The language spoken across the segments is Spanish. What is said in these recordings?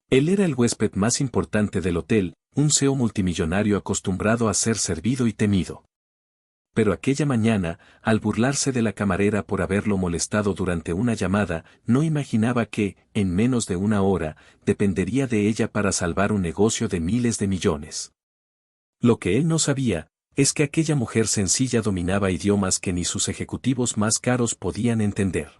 Él era el huésped más importante del hotel, un CEO multimillonario acostumbrado a ser servido y temido. Pero aquella mañana, al burlarse de la camarera por haberlo molestado durante una llamada, no imaginaba que, en menos de una hora, dependería de ella para salvar un negocio de miles de millones. Lo que él no sabía, es que aquella mujer sencilla dominaba idiomas que ni sus ejecutivos más caros podían entender.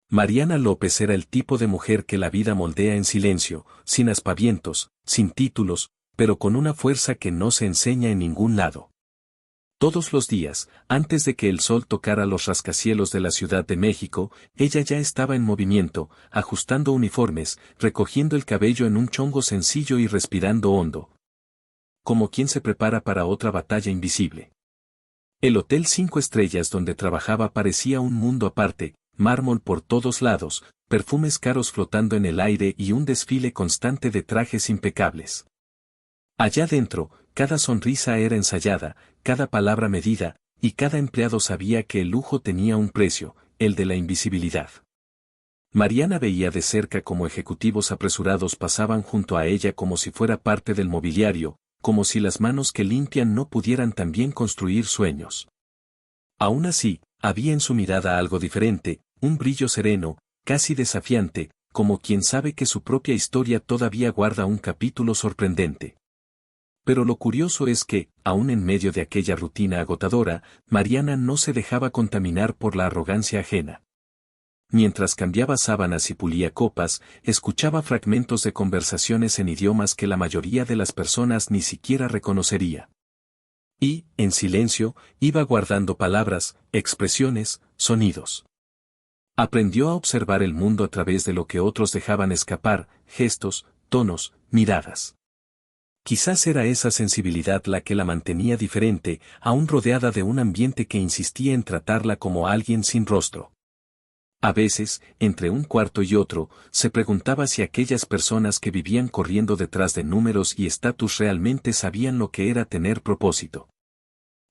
Mariana López era el tipo de mujer que la vida moldea en silencio, sin aspavientos, sin títulos, pero con una fuerza que no se enseña en ningún lado. Todos los días, antes de que el sol tocara los rascacielos de la Ciudad de México, ella ya estaba en movimiento, ajustando uniformes, recogiendo el cabello en un chongo sencillo y respirando hondo, como quien se prepara para otra batalla invisible. El Hotel 5 Estrellas donde trabajaba parecía un mundo aparte, mármol por todos lados, perfumes caros flotando en el aire y un desfile constante de trajes impecables. Allá dentro, cada sonrisa era ensayada, cada palabra medida, y cada empleado sabía que el lujo tenía un precio, el de la invisibilidad. Mariana veía de cerca cómo ejecutivos apresurados pasaban junto a ella como si fuera parte del mobiliario, como si las manos que limpian no pudieran también construir sueños. Aún así, había en su mirada algo diferente, un brillo sereno, casi desafiante, como quien sabe que su propia historia todavía guarda un capítulo sorprendente. Pero lo curioso es que, aún en medio de aquella rutina agotadora, Mariana no se dejaba contaminar por la arrogancia ajena. Mientras cambiaba sábanas y pulía copas, escuchaba fragmentos de conversaciones en idiomas que la mayoría de las personas ni siquiera reconocería. Y, en silencio, iba guardando palabras, expresiones, sonidos. Aprendió a observar el mundo a través de lo que otros dejaban escapar, gestos, tonos, miradas. Quizás era esa sensibilidad la que la mantenía diferente, aún rodeada de un ambiente que insistía en tratarla como alguien sin rostro. A veces, entre un cuarto y otro, se preguntaba si aquellas personas que vivían corriendo detrás de números y estatus realmente sabían lo que era tener propósito.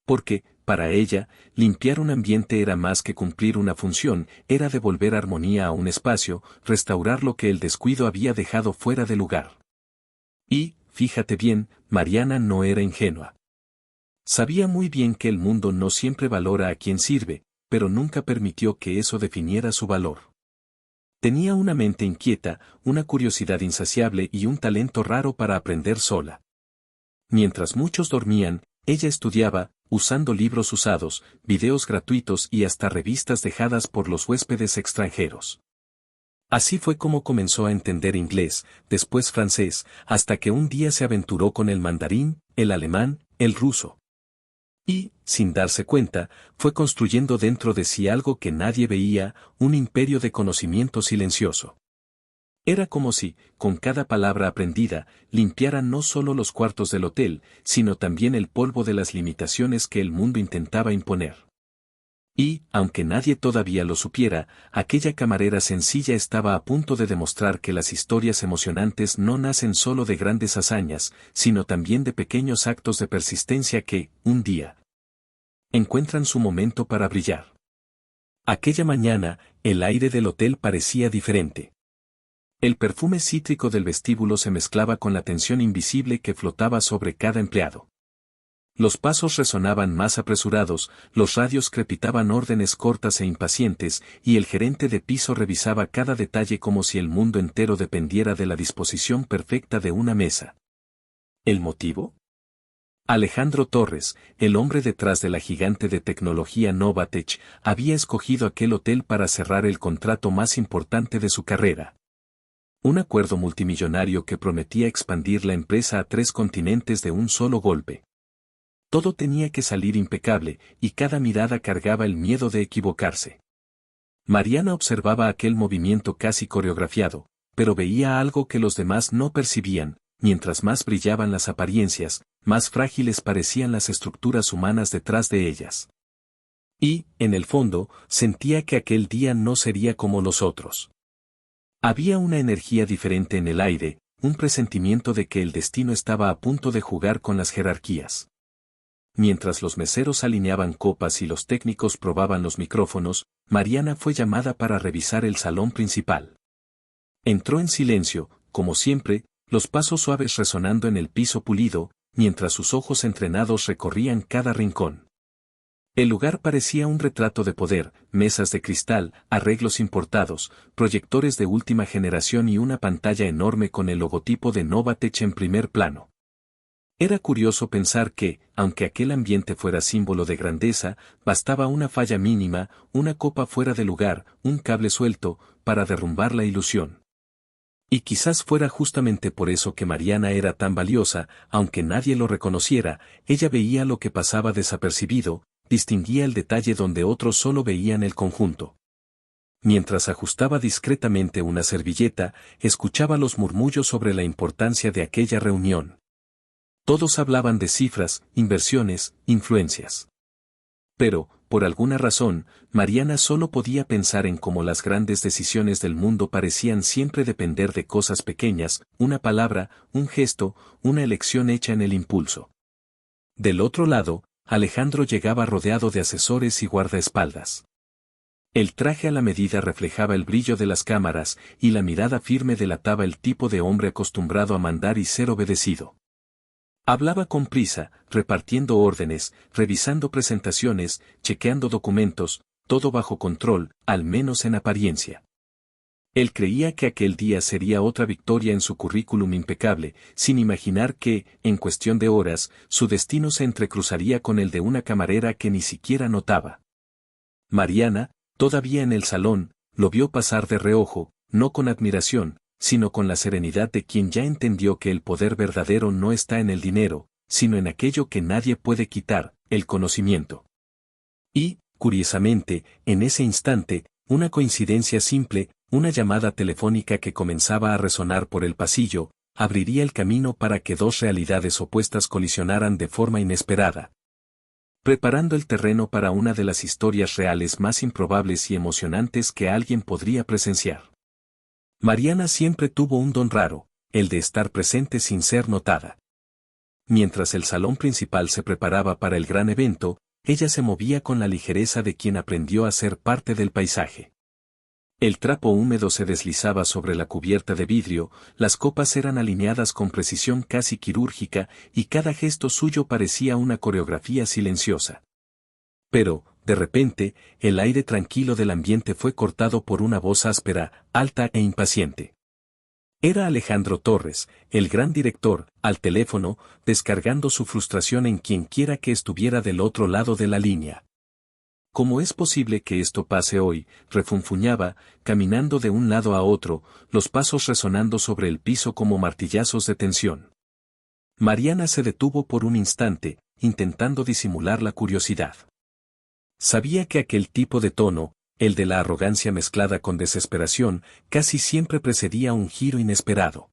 Porque, para ella, limpiar un ambiente era más que cumplir una función, era devolver armonía a un espacio, restaurar lo que el descuido había dejado fuera de lugar. Y, fíjate bien, Mariana no era ingenua. Sabía muy bien que el mundo no siempre valora a quien sirve, pero nunca permitió que eso definiera su valor. Tenía una mente inquieta, una curiosidad insaciable y un talento raro para aprender sola. Mientras muchos dormían, ella estudiaba, usando libros usados, videos gratuitos y hasta revistas dejadas por los huéspedes extranjeros. Así fue como comenzó a entender inglés, después francés, hasta que un día se aventuró con el mandarín, el alemán, el ruso. Y, sin darse cuenta, fue construyendo dentro de sí algo que nadie veía, un imperio de conocimiento silencioso. Era como si, con cada palabra aprendida, limpiara no solo los cuartos del hotel, sino también el polvo de las limitaciones que el mundo intentaba imponer. Y, aunque nadie todavía lo supiera, aquella camarera sencilla estaba a punto de demostrar que las historias emocionantes no nacen solo de grandes hazañas, sino también de pequeños actos de persistencia que, un día, encuentran su momento para brillar. Aquella mañana, el aire del hotel parecía diferente. El perfume cítrico del vestíbulo se mezclaba con la tensión invisible que flotaba sobre cada empleado. Los pasos resonaban más apresurados, los radios crepitaban órdenes cortas e impacientes, y el gerente de piso revisaba cada detalle como si el mundo entero dependiera de la disposición perfecta de una mesa. ¿El motivo? Alejandro Torres, el hombre detrás de la gigante de tecnología Novatech, había escogido aquel hotel para cerrar el contrato más importante de su carrera. Un acuerdo multimillonario que prometía expandir la empresa a 3 continentes de un solo golpe. Todo tenía que salir impecable, y cada mirada cargaba el miedo de equivocarse. Mariana observaba aquel movimiento casi coreografiado, pero veía algo que los demás no percibían. Mientras más brillaban las apariencias, más frágiles parecían las estructuras humanas detrás de ellas. Y, en el fondo, sentía que aquel día no sería como los otros. Había una energía diferente en el aire, un presentimiento de que el destino estaba a punto de jugar con las jerarquías. Mientras los meseros alineaban copas y los técnicos probaban los micrófonos, Mariana fue llamada para revisar el salón principal. Entró en silencio, como siempre, los pasos suaves resonando en el piso pulido, mientras sus ojos entrenados recorrían cada rincón. El lugar parecía un retrato de poder, mesas de cristal, arreglos importados, proyectores de última generación y una pantalla enorme con el logotipo de Novatech en primer plano. Era curioso pensar que, aunque aquel ambiente fuera símbolo de grandeza, bastaba una falla mínima, una copa fuera de lugar, un cable suelto, para derrumbar la ilusión. Y quizás fuera justamente por eso que Mariana era tan valiosa, aunque nadie lo reconociera, ella veía lo que pasaba desapercibido, distinguía el detalle donde otros solo veían el conjunto. Mientras ajustaba discretamente una servilleta, escuchaba los murmullos sobre la importancia de aquella reunión. Todos hablaban de cifras, inversiones, influencias. Pero, por alguna razón, Mariana solo podía pensar en cómo las grandes decisiones del mundo parecían siempre depender de cosas pequeñas, una palabra, un gesto, una elección hecha en el impulso. Del otro lado, Alejandro llegaba rodeado de asesores y guardaespaldas. El traje a la medida reflejaba el brillo de las cámaras, y la mirada firme delataba el tipo de hombre acostumbrado a mandar y ser obedecido. Hablaba con prisa, repartiendo órdenes, revisando presentaciones, chequeando documentos, todo bajo control, al menos en apariencia. Él creía que aquel día sería otra victoria en su currículum impecable, sin imaginar que, en cuestión de horas, su destino se entrecruzaría con el de una camarera que ni siquiera notaba. Mariana, todavía en el salón, lo vio pasar de reojo, no con admiración, sino con la serenidad de quien ya entendió que el poder verdadero no está en el dinero, sino en aquello que nadie puede quitar, el conocimiento. Y, curiosamente, en ese instante, una coincidencia simple, una llamada telefónica que comenzaba a resonar por el pasillo, abriría el camino para que dos realidades opuestas colisionaran de forma inesperada, preparando el terreno para una de las historias reales más improbables y emocionantes que alguien podría presenciar. Mariana siempre tuvo un don raro, el de estar presente sin ser notada. Mientras el salón principal se preparaba para el gran evento, ella se movía con la ligereza de quien aprendió a ser parte del paisaje. El trapo húmedo se deslizaba sobre la cubierta de vidrio, las copas eran alineadas con precisión casi quirúrgica y cada gesto suyo parecía una coreografía silenciosa. Pero, de repente, el aire tranquilo del ambiente fue cortado por una voz áspera, alta e impaciente. Era Alejandro Torres, el gran director, al teléfono, descargando su frustración en quienquiera que estuviera del otro lado de la línea. ¿Cómo es posible que esto pase hoy?, refunfuñaba, caminando de un lado a otro, los pasos resonando sobre el piso como martillazos de tensión. Mariana se detuvo por un instante, intentando disimular la curiosidad. Sabía que aquel tipo de tono, el de la arrogancia mezclada con desesperación, casi siempre precedía un giro inesperado.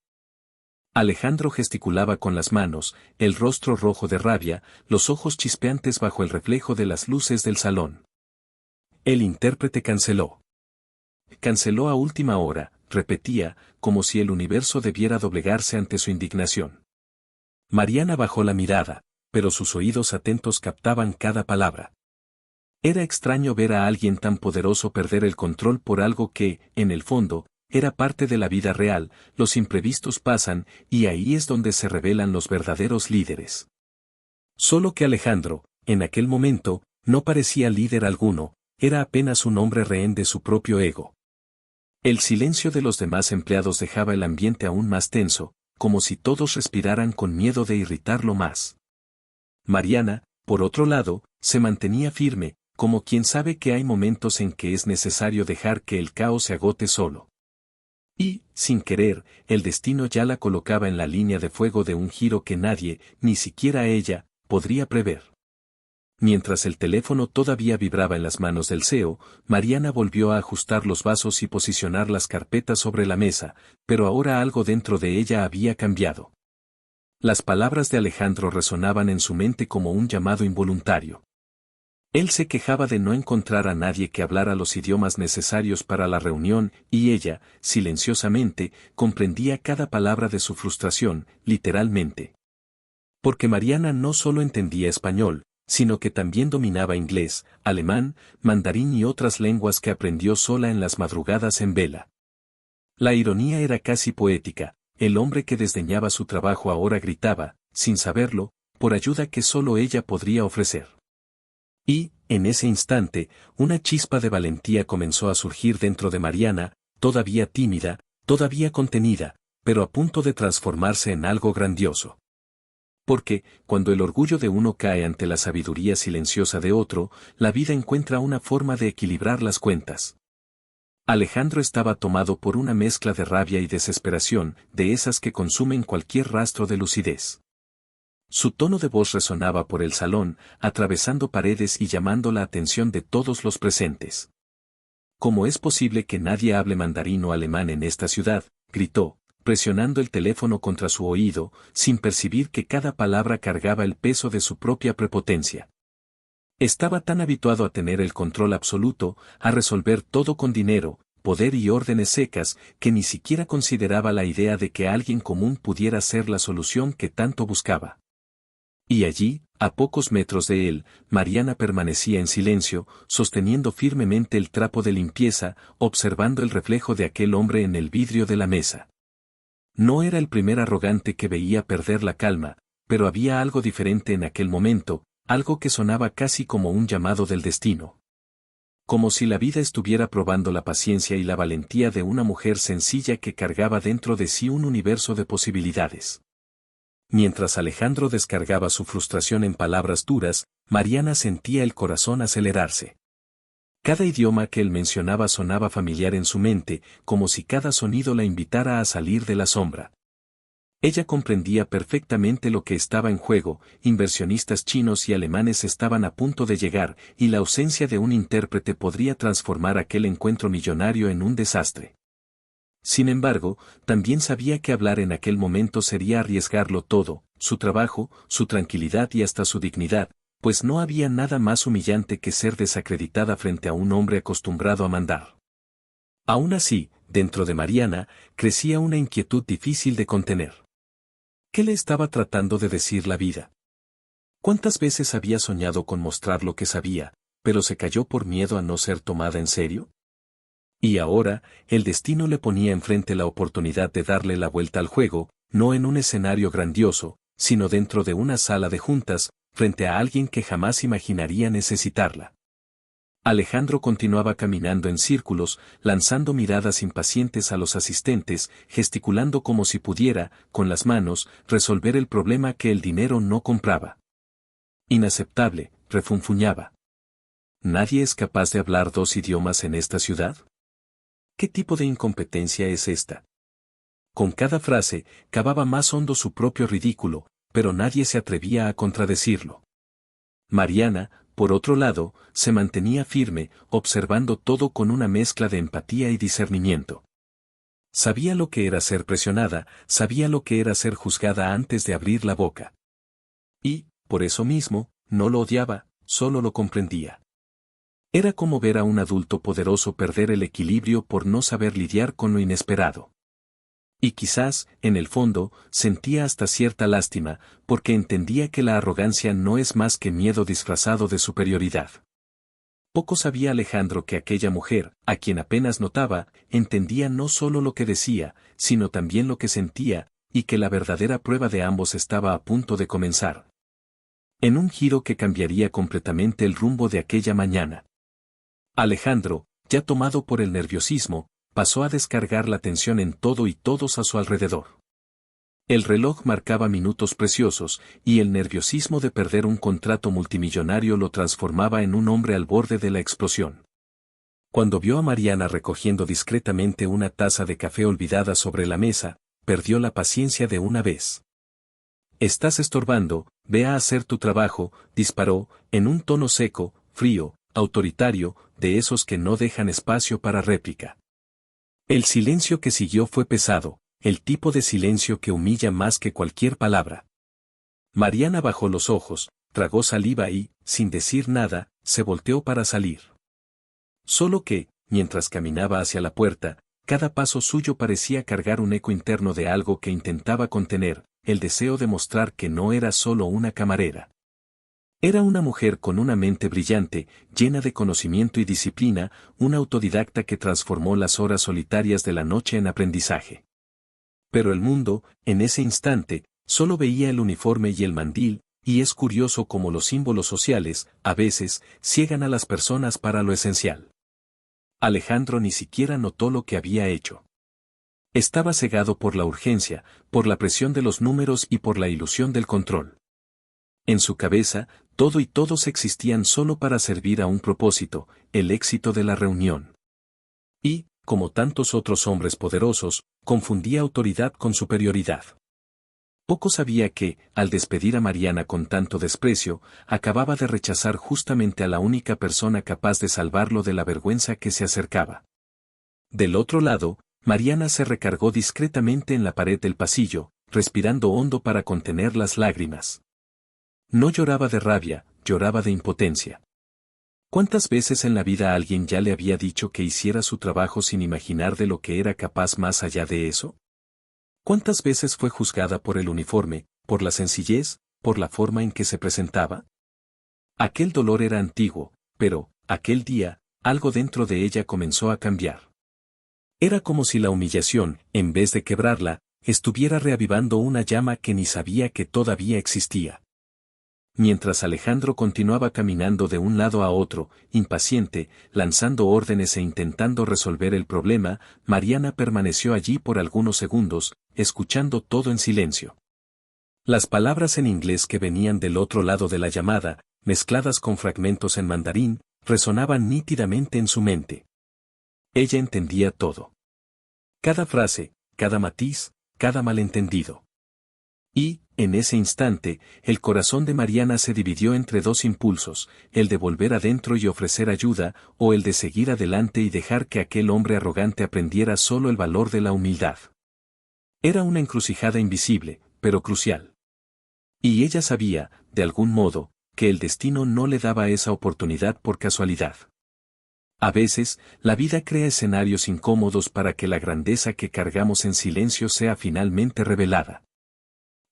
Alejandro gesticulaba con las manos, el rostro rojo de rabia, los ojos chispeantes bajo el reflejo de las luces del salón. El intérprete canceló. Canceló a última hora, repetía, como si el universo debiera doblegarse ante su indignación. Mariana bajó la mirada, pero sus oídos atentos captaban cada palabra. Era extraño ver a alguien tan poderoso perder el control por algo que, en el fondo, era parte de la vida real, los imprevistos pasan, y ahí es donde se revelan los verdaderos líderes. Solo que Alejandro, en aquel momento, no parecía líder alguno, era apenas un hombre rehén de su propio ego. El silencio de los demás empleados dejaba el ambiente aún más tenso, como si todos respiraran con miedo de irritarlo más. Mariana, por otro lado, se mantenía firme, como quien sabe que hay momentos en que es necesario dejar que el caos se agote solo. Y, sin querer, el destino ya la colocaba en la línea de fuego de un giro que nadie, ni siquiera ella, podría prever. Mientras el teléfono todavía vibraba en las manos del CEO, Mariana volvió a ajustar los vasos y posicionar las carpetas sobre la mesa, pero ahora algo dentro de ella había cambiado. Las palabras de Alejandro resonaban en su mente como un llamado involuntario. Él se quejaba de no encontrar a nadie que hablara los idiomas necesarios para la reunión, y ella, silenciosamente, comprendía cada palabra de su frustración, literalmente. Porque Mariana no solo entendía español, sino que también dominaba inglés, alemán, mandarín y otras lenguas que aprendió sola en las madrugadas en vela. La ironía era casi poética, el hombre que desdeñaba su trabajo ahora gritaba, sin saberlo, por ayuda que solo ella podría ofrecer. Y, en ese instante, una chispa de valentía comenzó a surgir dentro de Mariana, todavía tímida, todavía contenida, pero a punto de transformarse en algo grandioso. Porque, cuando el orgullo de uno cae ante la sabiduría silenciosa de otro, la vida encuentra una forma de equilibrar las cuentas. Alejandro estaba tomado por una mezcla de rabia y desesperación, de esas que consumen cualquier rastro de lucidez. Su tono de voz resonaba por el salón, atravesando paredes y llamando la atención de todos los presentes. ¿Cómo es posible que nadie hable mandarín o alemán en esta ciudad?, gritó, presionando el teléfono contra su oído, sin percibir que cada palabra cargaba el peso de su propia prepotencia. Estaba tan habituado a tener el control absoluto, a resolver todo con dinero, poder y órdenes secas, que ni siquiera consideraba la idea de que alguien común pudiera ser la solución que tanto buscaba. Y allí, a pocos metros de él, Mariana permanecía en silencio, sosteniendo firmemente el trapo de limpieza, observando el reflejo de aquel hombre en el vidrio de la mesa. No era el primer arrogante que veía perder la calma, pero había algo diferente en aquel momento, algo que sonaba casi como un llamado del destino. Como si la vida estuviera probando la paciencia y la valentía de una mujer sencilla que cargaba dentro de sí un universo de posibilidades. Mientras Alejandro descargaba su frustración en palabras duras, Mariana sentía el corazón acelerarse. Cada idioma que él mencionaba sonaba familiar en su mente, como si cada sonido la invitara a salir de la sombra. Ella comprendía perfectamente lo que estaba en juego, inversionistas chinos y alemanes estaban a punto de llegar, y la ausencia de un intérprete podría transformar aquel encuentro millonario en un desastre. Sin embargo, también sabía que hablar en aquel momento sería arriesgarlo todo, su trabajo, su tranquilidad y hasta su dignidad, pues no había nada más humillante que ser desacreditada frente a un hombre acostumbrado a mandar. Aún así, dentro de Mariana, crecía una inquietud difícil de contener. ¿Qué le estaba tratando de decir la vida? ¿Cuántas veces había soñado con mostrar lo que sabía, pero se calló por miedo a no ser tomada en serio? Y ahora, el destino le ponía enfrente la oportunidad de darle la vuelta al juego, no en un escenario grandioso, sino dentro de una sala de juntas, frente a alguien que jamás imaginaría necesitarla. Alejandro continuaba caminando en círculos, lanzando miradas impacientes a los asistentes, gesticulando como si pudiera, con las manos, resolver el problema que el dinero no compraba. Inaceptable, refunfuñaba. ¿Nadie es capaz de hablar 2 idiomas en esta ciudad? ¿Qué tipo de incompetencia es esta? Con cada frase, cavaba más hondo su propio ridículo, pero nadie se atrevía a contradecirlo. Mariana, por otro lado, se mantenía firme, observando todo con una mezcla de empatía y discernimiento. Sabía lo que era ser presionada, sabía lo que era ser juzgada antes de abrir la boca. Y, por eso mismo, no lo odiaba, solo lo comprendía. Era como ver a un adulto poderoso perder el equilibrio por no saber lidiar con lo inesperado. Y quizás, en el fondo, sentía hasta cierta lástima, porque entendía que la arrogancia no es más que miedo disfrazado de superioridad. Poco sabía Alejandro que aquella mujer, a quien apenas notaba, entendía no solo lo que decía, sino también lo que sentía, y que la verdadera prueba de ambos estaba a punto de comenzar. En un giro que cambiaría completamente el rumbo de aquella mañana. Alejandro, ya tomado por el nerviosismo, pasó a descargar la tensión en todo y todos a su alrededor. El reloj marcaba minutos preciosos, y el nerviosismo de perder un contrato multimillonario lo transformaba en un hombre al borde de la explosión. Cuando vio a Mariana recogiendo discretamente una taza de café olvidada sobre la mesa, perdió la paciencia de una vez. «Estás estorbando, ve a hacer tu trabajo», disparó, en un tono seco, frío, autoritario, de esos que no dejan espacio para réplica. El silencio que siguió fue pesado, el tipo de silencio que humilla más que cualquier palabra. Mariana bajó los ojos, tragó saliva y, sin decir nada, se volteó para salir. Solo que, mientras caminaba hacia la puerta, cada paso suyo parecía cargar un eco interno de algo que intentaba contener, el deseo de mostrar que no era solo una camarera. Era una mujer con una mente brillante, llena de conocimiento y disciplina, una autodidacta que transformó las horas solitarias de la noche en aprendizaje. Pero el mundo, en ese instante, solo veía el uniforme y el mandil, y es curioso cómo los símbolos sociales, a veces, ciegan a las personas para lo esencial. Alejandro ni siquiera notó lo que había hecho. Estaba cegado por la urgencia, por la presión de los números y por la ilusión del control. En su cabeza, todo y todos existían solo para servir a un propósito, el éxito de la reunión. Y, como tantos otros hombres poderosos, confundía autoridad con superioridad. Poco sabía que, al despedir a Mariana con tanto desprecio, acababa de rechazar justamente a la única persona capaz de salvarlo de la vergüenza que se acercaba. Del otro lado, Mariana se recargó discretamente en la pared del pasillo, respirando hondo para contener las lágrimas. No lloraba de rabia, lloraba de impotencia. ¿Cuántas veces en la vida alguien ya le había dicho que hiciera su trabajo sin imaginar de lo que era capaz más allá de eso? ¿Cuántas veces fue juzgada por el uniforme, por la sencillez, por la forma en que se presentaba? Aquel dolor era antiguo, pero, aquel día, algo dentro de ella comenzó a cambiar. Era como si la humillación, en vez de quebrarla, estuviera reavivando una llama que ni sabía que todavía existía. Mientras Alejandro continuaba caminando de un lado a otro, impaciente, lanzando órdenes e intentando resolver el problema, Mariana permaneció allí por algunos segundos, escuchando todo en silencio. Las palabras en inglés que venían del otro lado de la llamada, mezcladas con fragmentos en mandarín, resonaban nítidamente en su mente. Ella entendía todo. Cada frase, cada matiz, cada malentendido. Y, en ese instante, el corazón de Mariana se dividió entre dos impulsos, el de volver adentro y ofrecer ayuda, o el de seguir adelante y dejar que aquel hombre arrogante aprendiera solo el valor de la humildad. Era una encrucijada invisible, pero crucial. Y ella sabía, de algún modo, que el destino no le daba esa oportunidad por casualidad. A veces, la vida crea escenarios incómodos para que la grandeza que cargamos en silencio sea finalmente revelada.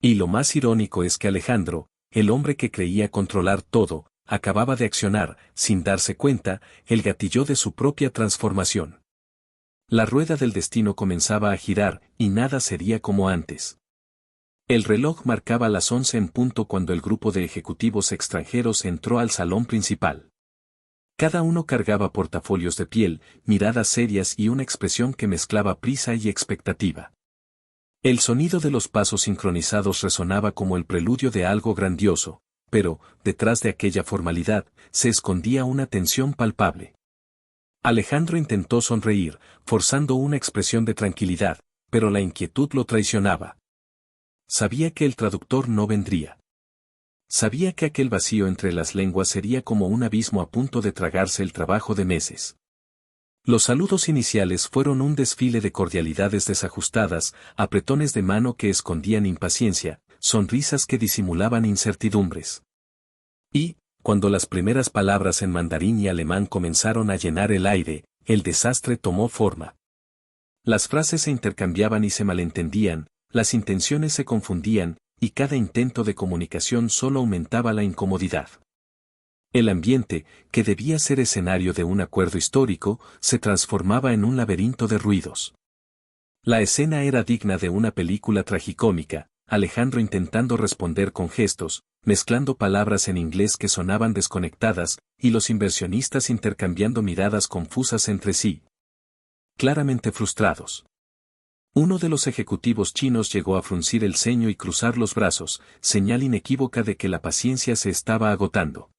Y lo más irónico es que Alejandro, el hombre que creía controlar todo, acababa de accionar, sin darse cuenta, el gatillo de su propia transformación. La rueda del destino comenzaba a girar, y nada sería como antes. El reloj marcaba las 11 en punto cuando el grupo de ejecutivos extranjeros entró al salón principal. Cada uno cargaba portafolios de piel, miradas serias y una expresión que mezclaba prisa y expectativa. El sonido de los pasos sincronizados resonaba como el preludio de algo grandioso, pero, detrás de aquella formalidad, se escondía una tensión palpable. Alejandro intentó sonreír, forzando una expresión de tranquilidad, pero la inquietud lo traicionaba. Sabía que el traductor no vendría. Sabía que aquel vacío entre las lenguas sería como un abismo a punto de tragarse el trabajo de meses. Los saludos iniciales fueron un desfile de cordialidades desajustadas, apretones de mano que escondían impaciencia, sonrisas que disimulaban incertidumbres. Y, cuando las primeras palabras en mandarín y alemán comenzaron a llenar el aire, el desastre tomó forma. Las frases se intercambiaban y se malentendían, las intenciones se confundían, y cada intento de comunicación solo aumentaba la incomodidad. El ambiente, que debía ser escenario de un acuerdo histórico, se transformaba en un laberinto de ruidos. La escena era digna de una película tragicómica, Alejandro intentando responder con gestos, mezclando palabras en inglés que sonaban desconectadas, y los inversionistas intercambiando miradas confusas entre sí. Claramente frustrados. Uno de los ejecutivos chinos llegó a fruncir el ceño y cruzar los brazos, señal inequívoca de que la paciencia se estaba agotando.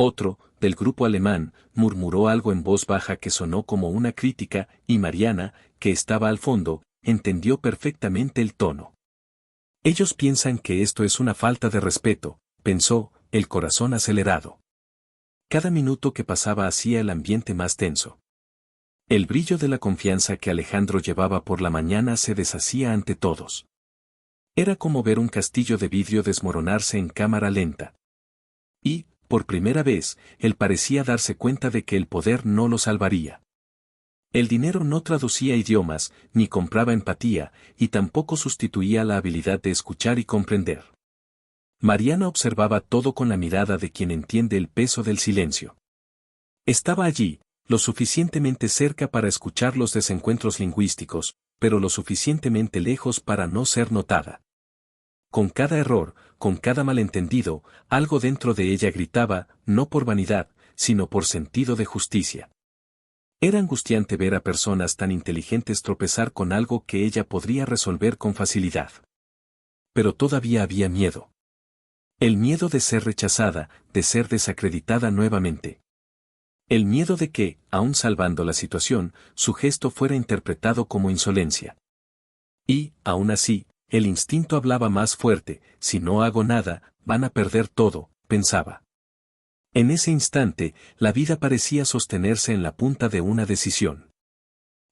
Otro, del grupo alemán, murmuró algo en voz baja que sonó como una crítica, y Mariana, que estaba al fondo, entendió perfectamente el tono. Ellos piensan que esto es una falta de respeto, pensó, el corazón acelerado. Cada minuto que pasaba hacía el ambiente más tenso. El brillo de la confianza que Alejandro llevaba por la mañana se deshacía ante todos. Era como ver un castillo de vidrio desmoronarse en cámara lenta. Y, por primera vez, él parecía darse cuenta de que el poder no lo salvaría. El dinero no traducía idiomas, ni compraba empatía, y tampoco sustituía la habilidad de escuchar y comprender. Mariana observaba todo con la mirada de quien entiende el peso del silencio. Estaba allí, lo suficientemente cerca para escuchar los desencuentros lingüísticos, pero lo suficientemente lejos para no ser notada. Con cada error, con cada malentendido, algo dentro de ella gritaba, no por vanidad, sino por sentido de justicia. Era angustiante ver a personas tan inteligentes tropezar con algo que ella podría resolver con facilidad. Pero todavía había miedo. El miedo de ser rechazada, de ser desacreditada nuevamente. El miedo de que, aun salvando la situación, su gesto fuera interpretado como insolencia. Y, aun así, el instinto hablaba más fuerte, si no hago nada, van a perder todo, pensaba. En ese instante, la vida parecía sostenerse en la punta de una decisión.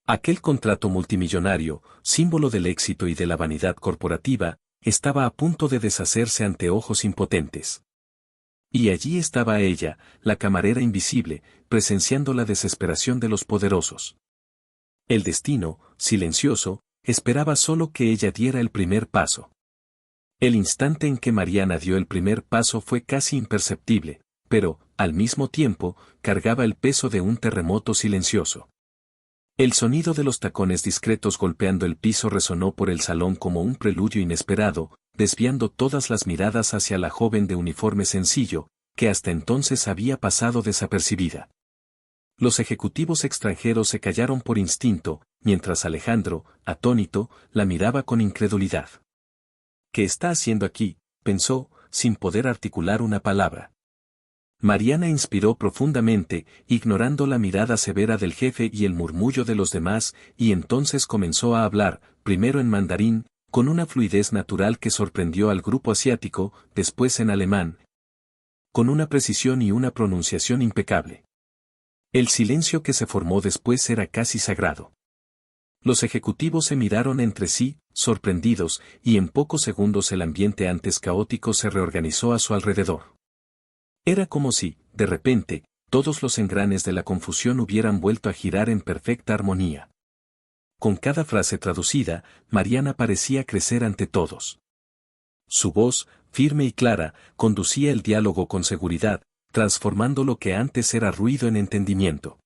Aquel contrato multimillonario, símbolo del éxito y de la vanidad corporativa, estaba a punto de deshacerse ante ojos impotentes. Y allí estaba ella, la camarera invisible, presenciando la desesperación de los poderosos. El destino, silencioso, esperaba solo que ella diera el primer paso. El instante en que Mariana dio el primer paso fue casi imperceptible, pero, al mismo tiempo, cargaba el peso de un terremoto silencioso. El sonido de los tacones discretos golpeando el piso resonó por el salón como un preludio inesperado, desviando todas las miradas hacia la joven de uniforme sencillo, que hasta entonces había pasado desapercibida. Los ejecutivos extranjeros se callaron por instinto, mientras Alejandro, atónito, la miraba con incredulidad. ¿Qué está haciendo aquí?, pensó, sin poder articular una palabra. Mariana inspiró profundamente, ignorando la mirada severa del jefe y el murmullo de los demás, y entonces comenzó a hablar, primero en mandarín, con una fluidez natural que sorprendió al grupo asiático, después en alemán, con una precisión y una pronunciación impecable. El silencio que se formó después era casi sagrado. Los ejecutivos se miraron entre sí, sorprendidos, y en pocos segundos el ambiente antes caótico se reorganizó a su alrededor. Era como si, de repente, todos los engranes de la confusión hubieran vuelto a girar en perfecta armonía. Con cada frase traducida, Mariana parecía crecer ante todos. Su voz, firme y clara, conducía el diálogo con seguridad, transformando lo que antes era ruido en entendimiento.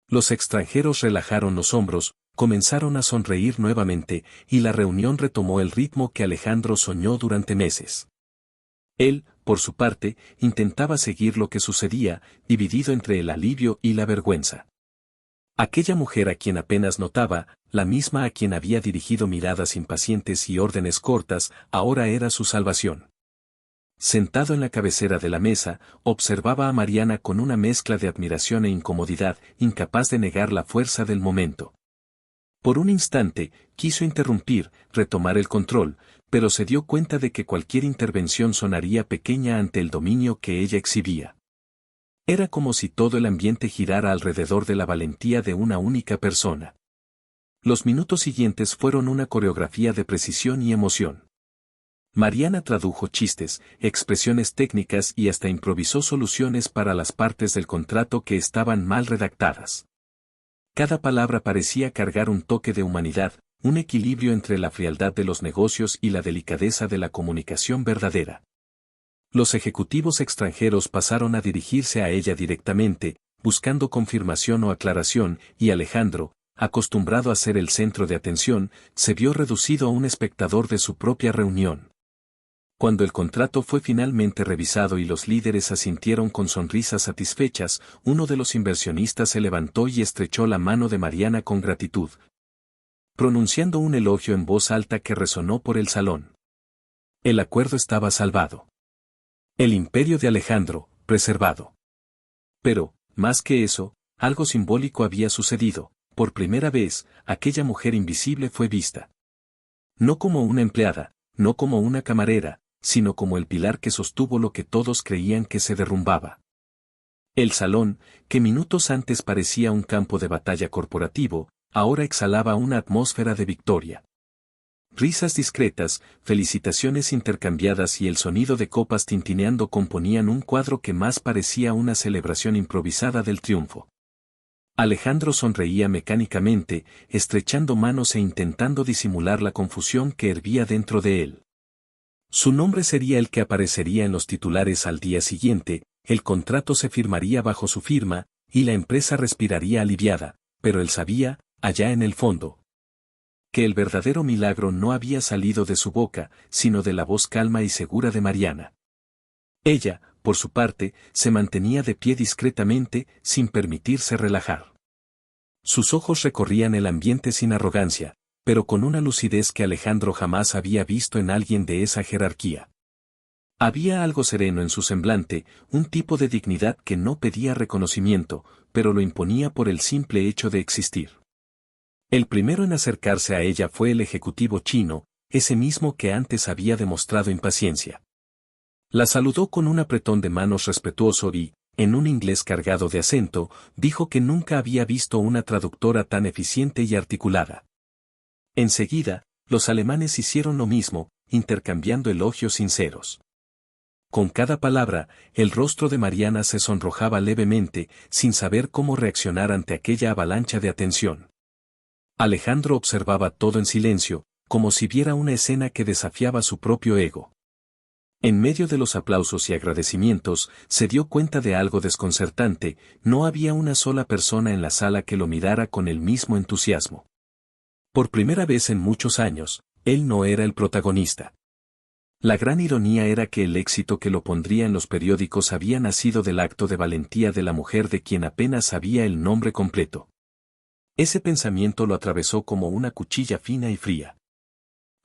Los extranjeros relajaron los hombros, comenzaron a sonreír nuevamente, y la reunión retomó el ritmo que Alejandro soñó durante meses. Él, por su parte, intentaba seguir lo que sucedía, dividido entre el alivio y la vergüenza. Aquella mujer a quien apenas notaba, la misma a quien había dirigido miradas impacientes y órdenes cortas, ahora era su salvación. Sentado en la cabecera de la mesa, observaba a Mariana con una mezcla de admiración e incomodidad, incapaz de negar la fuerza del momento. Por un instante, quiso interrumpir, retomar el control, pero se dio cuenta de que cualquier intervención sonaría pequeña ante el dominio que ella exhibía. Era como si todo el ambiente girara alrededor de la valentía de una única persona. Los minutos siguientes fueron una coreografía de precisión y emoción. Mariana tradujo chistes, expresiones técnicas y hasta improvisó soluciones para las partes del contrato que estaban mal redactadas. Cada palabra parecía cargar un toque de humanidad, un equilibrio entre la frialdad de los negocios y la delicadeza de la comunicación verdadera. Los ejecutivos extranjeros pasaron a dirigirse a ella directamente, buscando confirmación o aclaración, y Alejandro, acostumbrado a ser el centro de atención, se vio reducido a un espectador de su propia reunión. Cuando el contrato fue finalmente revisado y los líderes asintieron con sonrisas satisfechas, uno de los inversionistas se levantó y estrechó la mano de Mariana con gratitud, pronunciando un elogio en voz alta que resonó por el salón. El acuerdo estaba salvado. El imperio de Alejandro, preservado. Pero, más que eso, algo simbólico había sucedido. Por primera vez, aquella mujer invisible fue vista. No como una empleada, no como una camarera, sino como el pilar que sostuvo lo que todos creían que se derrumbaba. El salón, que minutos antes parecía un campo de batalla corporativo, ahora exhalaba una atmósfera de victoria. Risas discretas, felicitaciones intercambiadas y el sonido de copas tintineando componían un cuadro que más parecía una celebración improvisada del triunfo. Alejandro sonreía mecánicamente, estrechando manos e intentando disimular la confusión que hervía dentro de él. Su nombre sería el que aparecería en los titulares al día siguiente, el contrato se firmaría bajo su firma, y la empresa respiraría aliviada, pero él sabía, allá en el fondo, que el verdadero milagro no había salido de su boca, sino de la voz calma y segura de Mariana. Ella, por su parte, se mantenía de pie discretamente, sin permitirse relajar. Sus ojos recorrían el ambiente sin arrogancia, pero con una lucidez que Alejandro jamás había visto en alguien de esa jerarquía. Había algo sereno en su semblante, un tipo de dignidad que no pedía reconocimiento, pero lo imponía por el simple hecho de existir. El primero en acercarse a ella fue el ejecutivo chino, ese mismo que antes había demostrado impaciencia. La saludó con un apretón de manos respetuoso y, en un inglés cargado de acento, dijo que nunca había visto una traductora tan eficiente y articulada. Enseguida, los alemanes hicieron lo mismo, intercambiando elogios sinceros. Con cada palabra, el rostro de Mariana se sonrojaba levemente, sin saber cómo reaccionar ante aquella avalancha de atención. Alejandro observaba todo en silencio, como si viera una escena que desafiaba su propio ego. En medio de los aplausos y agradecimientos, se dio cuenta de algo desconcertante: no había una sola persona en la sala que lo mirara con el mismo entusiasmo. Por primera vez en muchos años, él no era el protagonista. La gran ironía era que el éxito que lo pondría en los periódicos había nacido del acto de valentía de la mujer de quien apenas sabía el nombre completo. Ese pensamiento lo atravesó como una cuchilla fina y fría.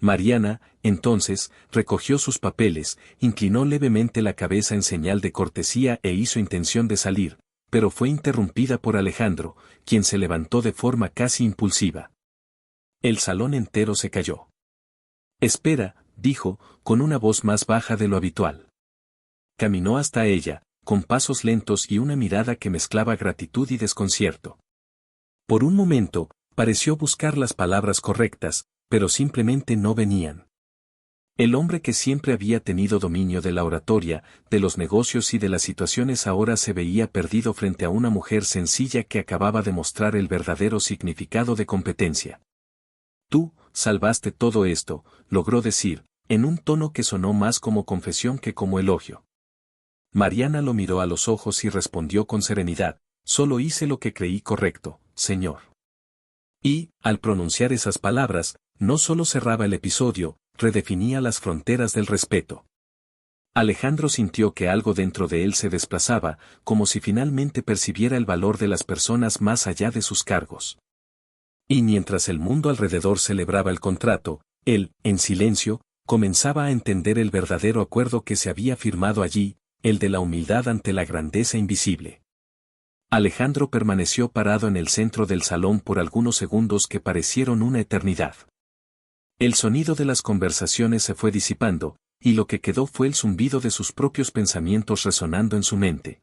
Mariana, entonces, recogió sus papeles, inclinó levemente la cabeza en señal de cortesía e hizo intención de salir, pero fue interrumpida por Alejandro, quien se levantó de forma casi impulsiva. El salón entero se calló. «Espera», dijo, con una voz más baja de lo habitual. Caminó hasta ella, con pasos lentos y una mirada que mezclaba gratitud y desconcierto. Por un momento, pareció buscar las palabras correctas, pero simplemente no venían. El hombre que siempre había tenido dominio de la oratoria, de los negocios y de las situaciones ahora se veía perdido frente a una mujer sencilla que acababa de mostrar el verdadero significado de competencia. «Tú, salvaste todo esto», logró decir, en un tono que sonó más como confesión que como elogio. Mariana lo miró a los ojos y respondió con serenidad: «Solo hice lo que creí correcto, señor». Y, al pronunciar esas palabras, no solo cerraba el episodio, redefinía las fronteras del respeto. Alejandro sintió que algo dentro de él se desplazaba, como si finalmente percibiera el valor de las personas más allá de sus cargos. Y mientras el mundo alrededor celebraba el contrato, él, en silencio, comenzaba a entender el verdadero acuerdo que se había firmado allí, el de la humildad ante la grandeza invisible. Alejandro permaneció parado en el centro del salón por algunos segundos que parecieron una eternidad. El sonido de las conversaciones se fue disipando, y lo que quedó fue el zumbido de sus propios pensamientos resonando en su mente.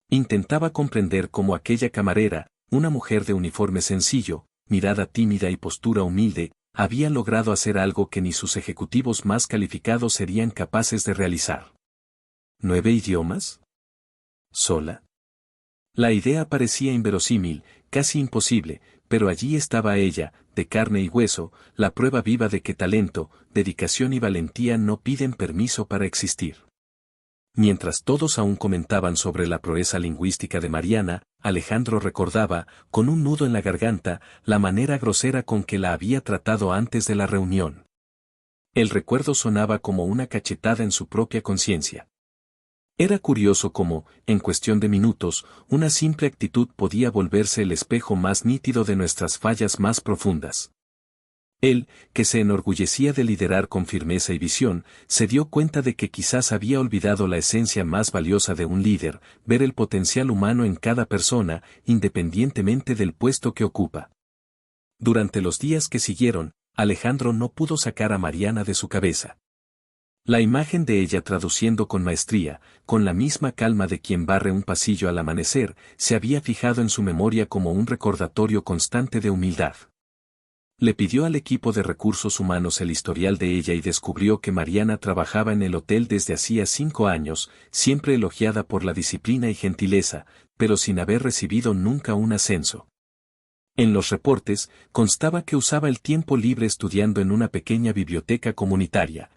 Intentaba comprender cómo aquella camarera, una mujer de uniforme sencillo, mirada tímida y postura humilde, había logrado hacer algo que ni sus ejecutivos más calificados serían capaces de realizar. ¿9 idiomas? ¿Sola? La idea parecía inverosímil, casi imposible, pero allí estaba ella, de carne y hueso, la prueba viva de que talento, dedicación y valentía no piden permiso para existir. Mientras todos aún comentaban sobre la proeza lingüística de Mariana, Alejandro recordaba, con un nudo en la garganta, la manera grosera con que la había tratado antes de la reunión. El recuerdo sonaba como una cachetada en su propia conciencia. Era curioso cómo, en cuestión de minutos, una simple actitud podía volverse el espejo más nítido de nuestras fallas más profundas. Él, que se enorgullecía de liderar con firmeza y visión, se dio cuenta de que quizás había olvidado la esencia más valiosa de un líder: ver el potencial humano en cada persona, independientemente del puesto que ocupa. Durante los días que siguieron, Alejandro no pudo sacar a Mariana de su cabeza. La imagen de ella traduciendo con maestría, con la misma calma de quien barre un pasillo al amanecer, se había fijado en su memoria como un recordatorio constante de humildad. Le pidió al equipo de recursos humanos el historial de ella y descubrió que Mariana trabajaba en el hotel desde hacía 5 años, siempre elogiada por la disciplina y gentileza, pero sin haber recibido nunca un ascenso. En los reportes, constaba que usaba el tiempo libre estudiando en una pequeña biblioteca comunitaria,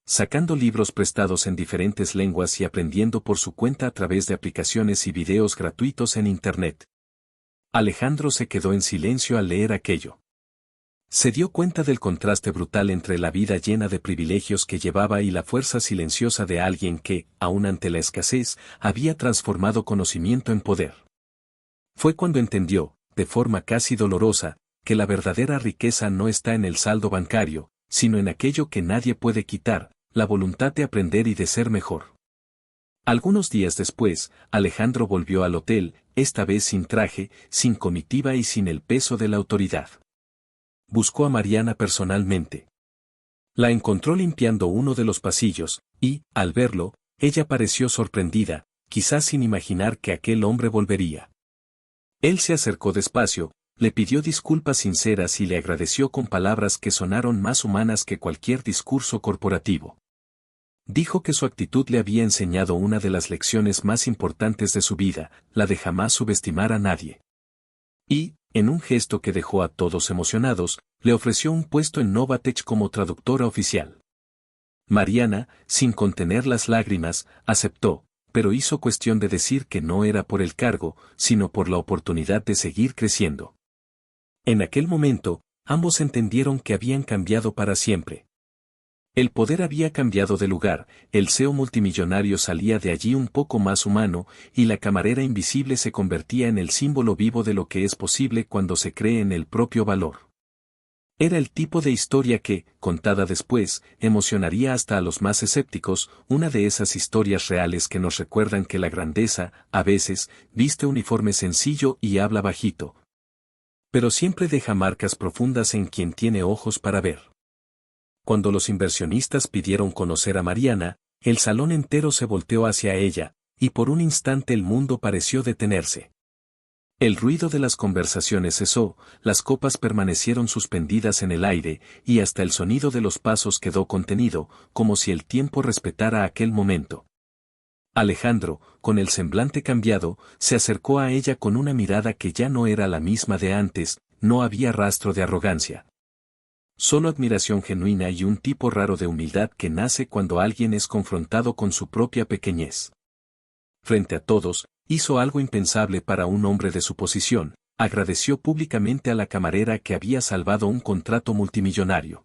sacando libros prestados en diferentes lenguas y aprendiendo por su cuenta a través de aplicaciones y videos gratuitos en Internet. Alejandro se quedó en silencio al leer aquello. Se dio cuenta del contraste brutal entre la vida llena de privilegios que llevaba y la fuerza silenciosa de alguien que, aun ante la escasez, había transformado conocimiento en poder. Fue cuando entendió, de forma casi dolorosa, que la verdadera riqueza no está en el saldo bancario, sino en aquello que nadie puede quitar, la voluntad de aprender y de ser mejor. Algunos días después, Alejandro volvió al hotel, esta vez sin traje, sin comitiva y sin el peso de la autoridad. Buscó a Mariana personalmente. La encontró limpiando uno de los pasillos, y, al verlo, ella pareció sorprendida, quizás sin imaginar que aquel hombre volvería. Él se acercó despacio, le pidió disculpas sinceras y le agradeció con palabras que sonaron más humanas que cualquier discurso corporativo. Dijo que su actitud le había enseñado una de las lecciones más importantes de su vida, la de jamás subestimar a nadie. Y, en un gesto que dejó a todos emocionados, le ofreció un puesto en Novatech como traductora oficial. Mariana, sin contener las lágrimas, aceptó, pero hizo cuestión de decir que no era por el cargo, sino por la oportunidad de seguir creciendo. En aquel momento, ambos entendieron que habían cambiado para siempre. El poder había cambiado de lugar, el CEO multimillonario salía de allí un poco más humano, y la camarera invisible se convertía en el símbolo vivo de lo que es posible cuando se cree en el propio valor. Era el tipo de historia que, contada después, emocionaría hasta a los más escépticos, una de esas historias reales que nos recuerdan que la grandeza, a veces, viste uniforme sencillo y habla bajito. Pero siempre deja marcas profundas en quien tiene ojos para ver. Cuando los inversionistas pidieron conocer a Mariana, el salón entero se volteó hacia ella, y por un instante el mundo pareció detenerse. El ruido de las conversaciones cesó, las copas permanecieron suspendidas en el aire, y hasta el sonido de los pasos quedó contenido, como si el tiempo respetara aquel momento. Alejandro, con el semblante cambiado, se acercó a ella con una mirada que ya no era la misma de antes, no había rastro de arrogancia. Solo admiración genuina y un tipo raro de humildad que nace cuando alguien es confrontado con su propia pequeñez. Frente a todos, hizo algo impensable para un hombre de su posición, agradeció públicamente a la camarera que había salvado un contrato multimillonario.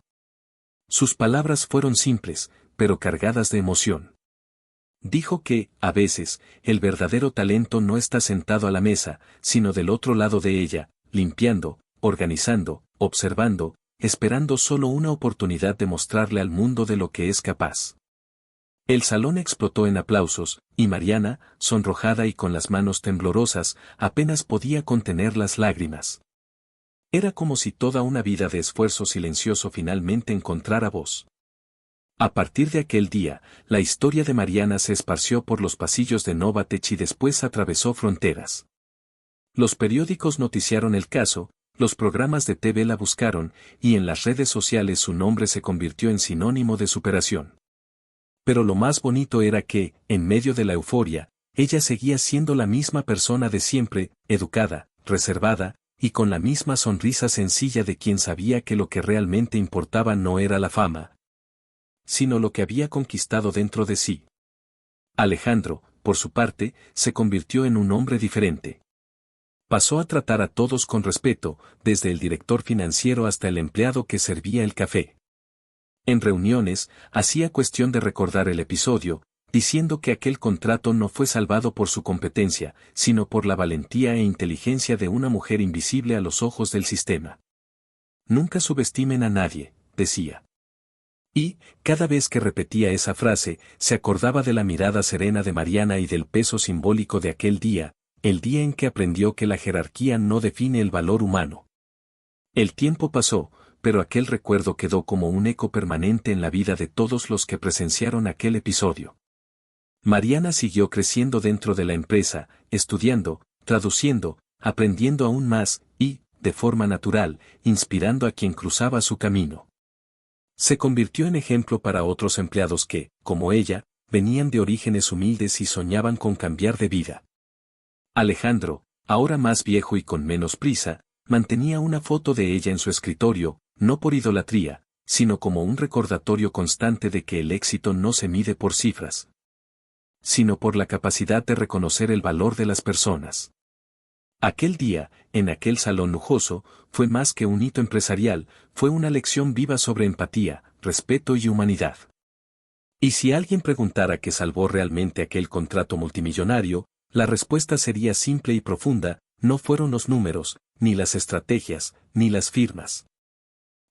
Sus palabras fueron simples, pero cargadas de emoción. Dijo que, a veces, el verdadero talento no está sentado a la mesa, sino del otro lado de ella, limpiando, organizando, observando, esperando solo una oportunidad de mostrarle al mundo de lo que es capaz. El salón explotó en aplausos, y Mariana, sonrojada y con las manos temblorosas, apenas podía contener las lágrimas. Era como si toda una vida de esfuerzo silencioso finalmente encontrara voz. A partir de aquel día, la historia de Mariana se esparció por los pasillos de Novatech y después atravesó fronteras. Los periódicos noticiaron el caso, los programas de TV la buscaron, y en las redes sociales su nombre se convirtió en sinónimo de superación. Pero lo más bonito era que, en medio de la euforia, ella seguía siendo la misma persona de siempre, educada, reservada, y con la misma sonrisa sencilla de quien sabía que lo que realmente importaba no era la fama, sino lo que había conquistado dentro de sí. Alejandro, por su parte, se convirtió en un hombre diferente. Pasó a tratar a todos con respeto, desde el director financiero hasta el empleado que servía el café. En reuniones, hacía cuestión de recordar el episodio, diciendo que aquel contrato no fue salvado por su competencia, sino por la valentía e inteligencia de una mujer invisible a los ojos del sistema. Nunca subestimen a nadie, decía. Y, cada vez que repetía esa frase, se acordaba de la mirada serena de Mariana y del peso simbólico de aquel día, el día en que aprendió que la jerarquía no define el valor humano. El tiempo pasó, pero aquel recuerdo quedó como un eco permanente en la vida de todos los que presenciaron aquel episodio. Mariana siguió creciendo dentro de la empresa, estudiando, traduciendo, aprendiendo aún más, y, de forma natural, inspirando a quien cruzaba su camino. Se convirtió en ejemplo para otros empleados que, como ella, venían de orígenes humildes y soñaban con cambiar de vida. Alejandro, ahora más viejo y con menos prisa, mantenía una foto de ella en su escritorio, no por idolatría, sino como un recordatorio constante de que el éxito no se mide por cifras, sino por la capacidad de reconocer el valor de las personas. Aquel día, en aquel salón lujoso, fue más que un hito empresarial, fue una lección viva sobre empatía, respeto y humanidad. Y si alguien preguntara qué salvó realmente aquel contrato multimillonario, la respuesta sería simple y profunda: no fueron los números, ni las estrategias, ni las firmas.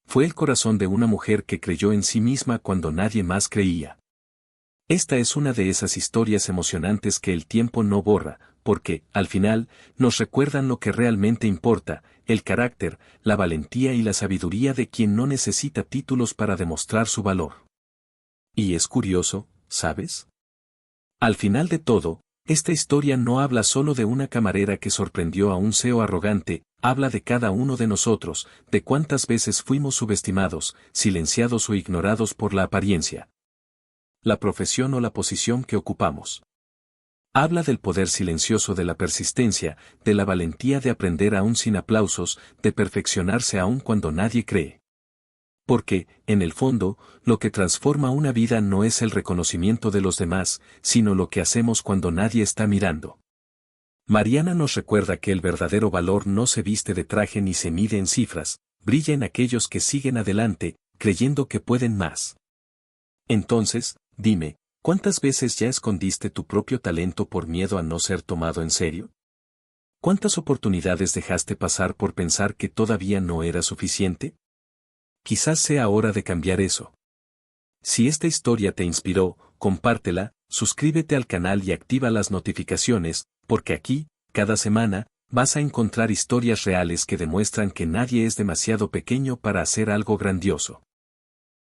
Fue el corazón de una mujer que creyó en sí misma cuando nadie más creía. Esta es una de esas historias emocionantes que el tiempo no borra, porque, al final, nos recuerdan lo que realmente importa: el carácter, la valentía y la sabiduría de quien no necesita títulos para demostrar su valor. Y es curioso, ¿sabes? Al final de todo, esta historia no habla solo de una camarera que sorprendió a un CEO arrogante, habla de cada uno de nosotros, de cuántas veces fuimos subestimados, silenciados o ignorados por la apariencia, la profesión o la posición que ocupamos. Habla del poder silencioso de la persistencia, de la valentía de aprender aún sin aplausos, de perfeccionarse aún cuando nadie cree. Porque, en el fondo, lo que transforma una vida no es el reconocimiento de los demás, sino lo que hacemos cuando nadie está mirando. Mariana nos recuerda que el verdadero valor no se viste de traje ni se mide en cifras, brilla en aquellos que siguen adelante, creyendo que pueden más. Entonces, dime, ¿cuántas veces ya escondiste tu propio talento por miedo a no ser tomado en serio? ¿Cuántas oportunidades dejaste pasar por pensar que todavía no era suficiente? Quizás sea hora de cambiar eso. Si esta historia te inspiró, compártela, suscríbete al canal y activa las notificaciones, porque aquí, cada semana, vas a encontrar historias reales que demuestran que nadie es demasiado pequeño para hacer algo grandioso.